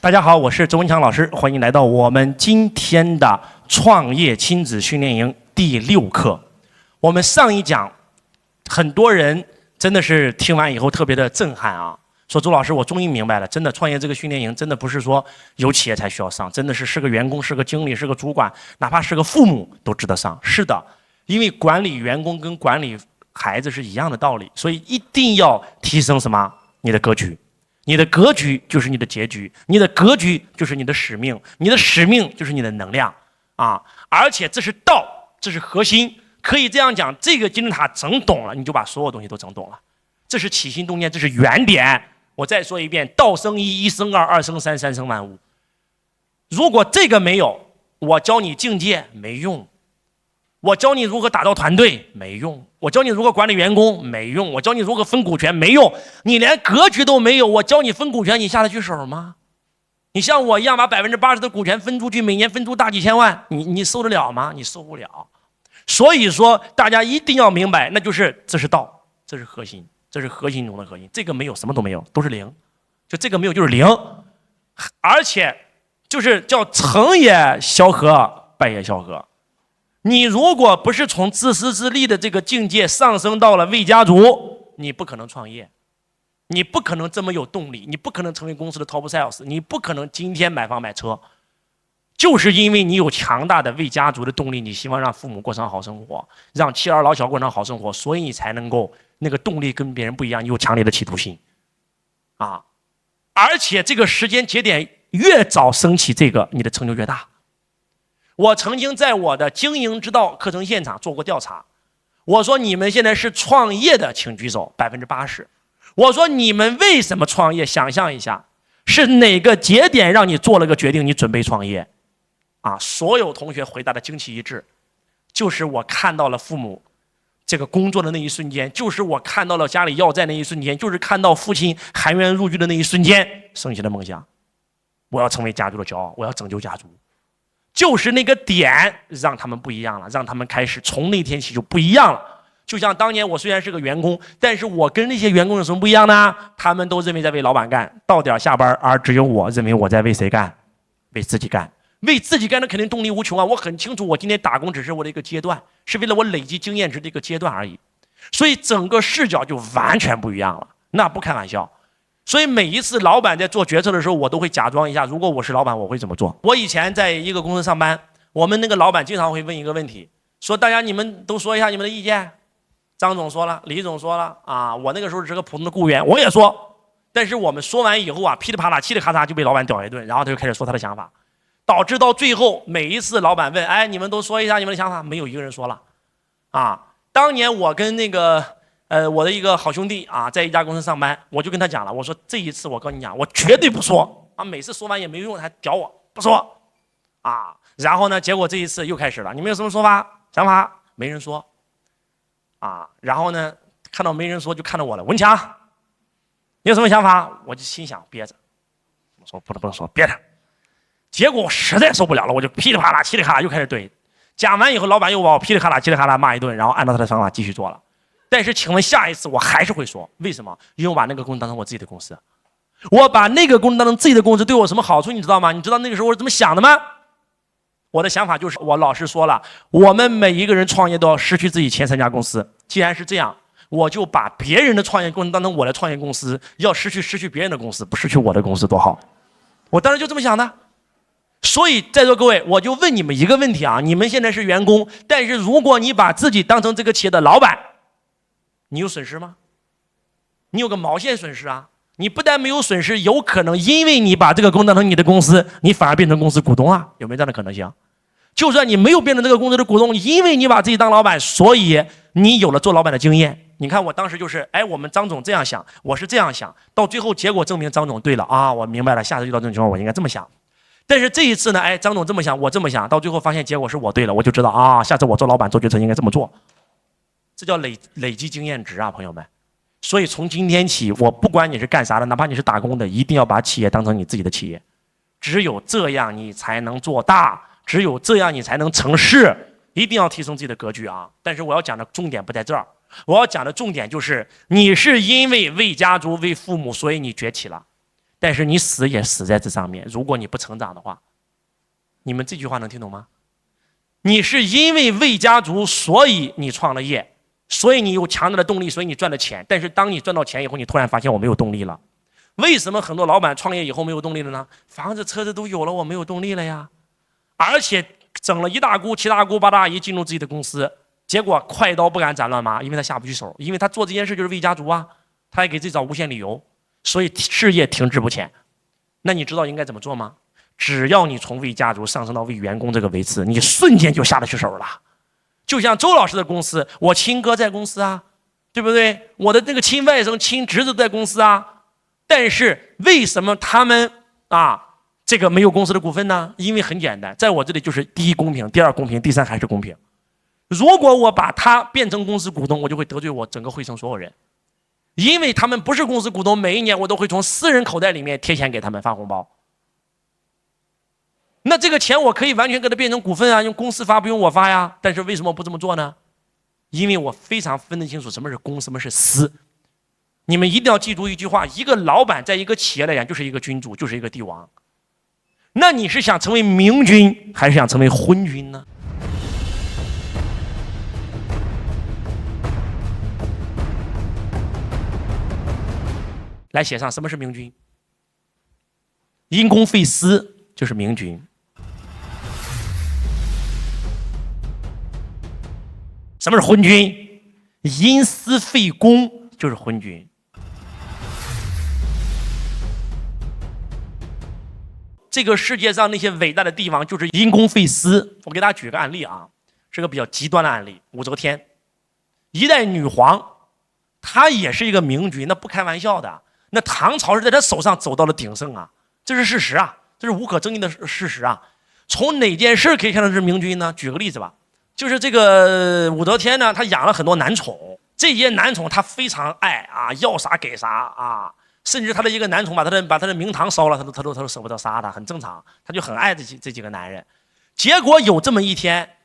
大家好，我是周文强老师，欢迎来到我们今天的创业亲子训练营第6课。我们上一讲，很多人真的是听完以后特别的震撼啊，说周老师，我终于明白了，真的创业这个训练营真的不是说有企业才需要上，真的是个员工、是个经理、是个主管，哪怕是个父母都值得上。是的，因为管理员工跟管理孩子是一样的道理，所以一定要提升什么？你的格局。你的格局就是你的结局，你的格局就是你的使命，你的使命就是你的能量啊！而且这是道，这是核心，可以这样讲，这个金字塔整懂了，你就把所有东西都整懂了。这是起心动念，这是原点。我再说一遍，道生一，一生二，二生三，三生万物。如果这个没有，我教你境界没用。我教你如何打造团队没用，我教你如何管理员工没用，我教你如何分股权没用，你连格局都没有，我教你分股权，你下得去手吗？你像我一样把80%的股权分出去，每年分出大几千万，你受得了吗？你受不了。所以说大家一定要明白，那就是这是道，这是核心，这是核心中的核心，这个没有什么都没有，都是零，就这个没有就是零，而且就是叫成也萧何，败也萧何。你如果不是从自私自利的这个境界上升到了为家族，你不可能创业，你不可能这么有动力，你不可能成为公司的 top sales， 你不可能今天买房买车，就是因为你有强大的为家族的动力，你希望让父母过上好生活，让妻儿老小过上好生活，所以你才能够那个动力跟别人不一样，你有强烈的企图心啊！而且这个时间节点越早升起这个，你的成就越大。我曾经在我的经营之道课程现场做过调查，我说你们现在是创业的请举手，80%。我说你们为什么创业？想象一下，是哪个节点让你做了个决定，你准备创业？啊，所有同学回答的惊奇一致，就是我看到了父母这个工作的那一瞬间，就是我看到了家里要债那一瞬间，就是看到父亲含冤入狱的那一瞬间，升起了梦想，我要成为家族的骄傲，我要拯救家族。就是那个点让他们不一样了，让他们开始从那天起就不一样了。就像当年我虽然是个员工，但是我跟那些员工有什么不一样呢？他们都认为在为老板干，到点下班，而只有我认为我在为谁干？为自己干。为自己干的肯定动力无穷啊！我很清楚，我今天打工只是我的一个阶段，是为了我累积经验值的一个阶段而已。所以整个视角就完全不一样了，那不开玩笑。所以每一次老板在做决策的时候，我都会假装一下，如果我是老板，我会怎么做？我以前在一个公司上班，我们那个老板经常会问一个问题，说大家你们都说一下你们的意见。张总说了，李总说了啊，我那个时候只是个普通的雇员，我也说。但是我们说完以后啊，噼里啪啦、嘁里咔嚓就被老板屌一顿，然后他就开始说他的想法，导致到最后每一次老板问，哎，你们都说一下你们的想法，没有一个人说了。啊，当年我跟那个我的一个好兄弟啊，在一家公司上班，我就跟他讲了，我说这一次我跟你讲，我绝对不说啊，每次说完也没用，还屌我不说啊。然后呢，结果这一次又开始了，你们有什么说法想法？没人说啊。然后呢，看到没人说，就看到我了，文强，你有什么想法？我就心想憋着，我说不能说，憋着。结果我实在受不了了，我就噼里啪啦、嘁里咔啦又开始怼。讲完以后，老板又把我噼里咔啦、嘁里咔啦骂一顿，然后按照他的想法继续做了。但是请问下一次我还是会说，为什么？因为我把那个公司当成我自己的公司，我把那个公司当成自己的公司，对我有什么好处你知道吗？你知道那个时候我是怎么想的吗？我的想法就是，我老师说了，我们每一个人创业都要失去自己前3家公司。既然是这样，我就把别人的创业公司当成我的创业公司，要失去别人的公司，不失去我的公司多好。我当时就这么想的。所以在座各位，我就问你们一个问题啊，你们现在是员工，但是如果你把自己当成这个企业的老板，你有损失吗？你有个毛线损失啊！你不但没有损失，有可能因为你把这个公司当成你的公司，你反而变成公司股东啊，有没有这样的可能性？就算你没有变成这个公司的股东，因为你把自己当老板，所以你有了做老板的经验。你看我当时就是，哎，我们张总这样想，我是这样想，到最后结果证明张总对了啊，我明白了，下次遇到这种情况我应该这么想。但是这一次呢，哎，张总这么想，我这么想，到最后发现结果是我对了，我就知道啊，下次我做老板做决策应该这么做。这叫累积经验值啊，朋友们。所以从今天起，我不管你是干啥的，哪怕你是打工的，一定要把企业当成你自己的企业。只有这样，你才能做大；只有这样，你才能成事。一定要提升自己的格局啊！但是我要讲的重点不在这儿，我要讲的重点就是，你是因为为家族、为父母，所以你崛起了。但是你死也死在这上面。如果你不成长的话，你们这句话能听懂吗？你是因为魏家族，所以你创了业，所以你有强大的动力，所以你赚了钱。但是当你赚到钱以后，你突然发现我没有动力了。为什么很多老板创业以后没有动力了呢？房子车子都有了，我没有动力了呀。而且整了一大姑七大姑八大姨进入自己的公司，结果快刀不敢斩乱麻，因为他下不去手，因为他做这件事就是魏家族啊，他还给自己找无限理由，所以事业停滞不前。那你知道应该怎么做吗？只要你从魏家族上升到魏员工这个位次，你瞬间就下得去手了。就像周老师的公司，我亲哥在公司啊，对不对？我的那个亲外甥、亲侄子在公司啊，但是为什么他们这个没有公司的股份呢？因为很简单，在我这里就是第一公平，第二公平，第三还是公平。如果我把他变成公司股东，我就会得罪我整个汇成所有人，因为他们不是公司股东，每一年我都会从私人口袋里面贴钱给他们发红包。那这个钱我可以完全给它变成股份啊，用公司发不用我发呀。但是为什么不这么做呢？因为我非常分得清楚什么是公，什么是私。你们一定要记住一句话：一个老板在一个企业来讲就是一个君主，就是一个帝王。那你是想成为明君，还是想成为昏君呢？来写上什么是明君。因公废私就是明君。什么是昏君？因私废公就是昏君。这个世界上那些伟大的帝王就是因公废私。我给大家举个案例啊，是个比较极端的案例。武则天，一代女皇，她也是一个明君，那不开玩笑的。那唐朝是在她手上走到了鼎盛啊，这是事实啊，这是无可争议的事实啊。从哪件事可以看到是明君呢？举个例子吧。就是这个武则天呢，她养了很多男宠，这些男宠她非常爱啊，要啥给啥啊，甚至她的一个男宠把她的明堂烧了，她都舍不得杀他，很正常，她就很爱这几个男人。结果有这么一天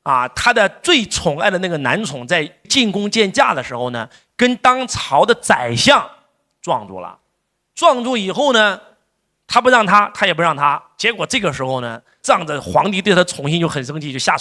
啊，她的最宠爱的那个男宠在进宫见驾的时候呢，跟当朝的宰相撞住了，撞住以后呢，他不让他，他也不让他。结果这个时候呢，仗着皇帝对他宠信就很生气，就下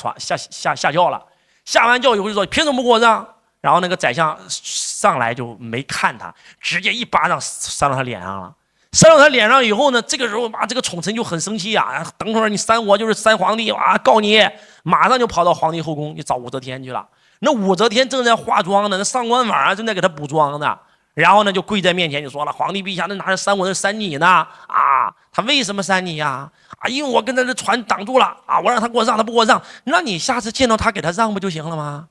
轿了。下完轿以后就说：“凭什么不给我让？”然后那个宰相上来就没看他，直接一巴掌扇到他脸上了。扇到他脸上以后呢，这个时候这个宠臣就很生气呀，等会儿你扇我就是扇皇帝啊，告你！马上就跑到皇帝后宫，就找武则天去了。那武则天正在化妆呢，那上官婉正在给他补妆呢。然后呢，就跪在面前就说了：“皇帝陛下，那哪是扇我，那扇你呢？啊，他为什么扇你呀？啊，因为我跟他的船挡住了啊，我让他给我让，他不给我让，那你下次见到他给他让不就行了吗？”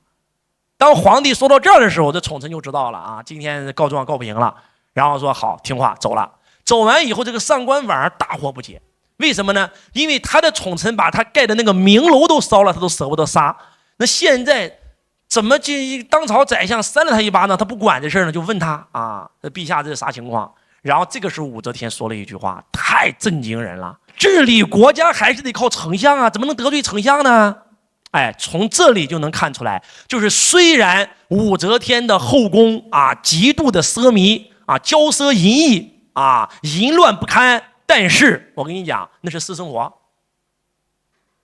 当皇帝说到这儿的时候，这宠臣就知道了啊，今天告状告不赢了，然后说好听话走了。走完以后，这个上官婉大惑不解，为什么呢？因为他的宠臣把他盖的那个明楼都烧了，他都舍不得杀。那现在怎么当朝宰相扇了他一巴掌，他不管这事呢？就问他啊，陛下这是啥情况？然后这个时候武则天说了一句话，太震惊人了：治理国家还是得靠丞相啊，怎么能得罪丞相呢？哎，从这里就能看出来，就是虽然武则天的后宫啊极度的奢靡啊，骄奢淫逸啊，淫乱不堪，但是我跟你讲，那是私生活。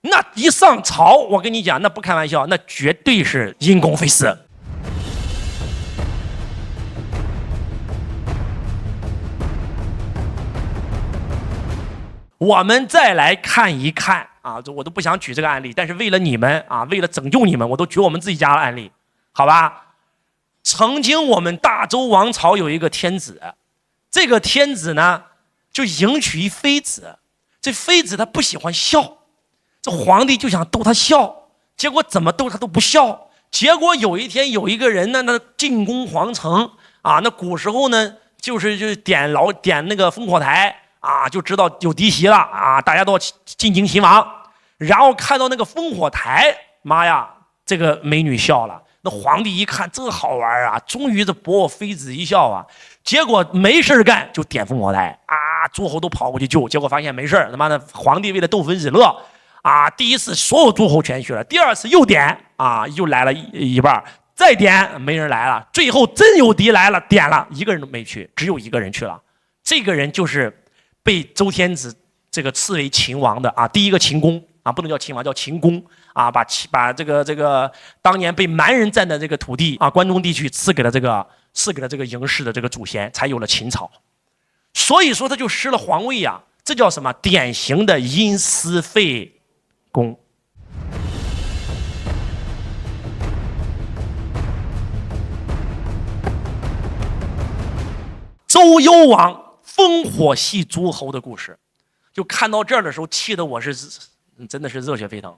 那一上朝，我跟你讲，那不开玩笑，那绝对是因公废私。我们再来看一看啊，我都不想举这个案例，但是为了你们啊，为了拯救你们，我都举我们自己家的案例，好吧？曾经我们大周王朝有一个天子，这个天子呢，就迎娶一妃子，这妃子她不喜欢笑。这皇帝就想逗他笑，结果怎么逗他都不笑。结果有一天有一个人呢，那进攻皇城啊，那古时候呢，就是点那个烽火台啊，就知道有敌袭了啊，大家都要进京勤王。然后看到那个烽火台，妈呀，这个美女笑了。那皇帝一看这好玩啊，终于这博我妃子一笑啊。结果没事干就点烽火台啊，诸侯都跑过去救，结果发现没事，他妈的皇帝为了逗分子乐。啊，第一次所有诸侯全去了，第二次又点啊，又来了一半，再点没人来了，最后真有敌来了，点了一个人都没去，只有一个人去了。这个人就是被周天子这个赐为秦王的啊，第一个秦公啊，不能叫秦王，叫秦公啊，把这个当年被蛮人占的这个土地啊，关中地区赐给了这个嬴氏的这个祖先，才有了秦朝。所以说他就失了皇位呀，这叫什么？典型的因私废公。周幽王烽火戏诸侯的故事，就看到这儿的时候，气得我是真的是热血沸腾。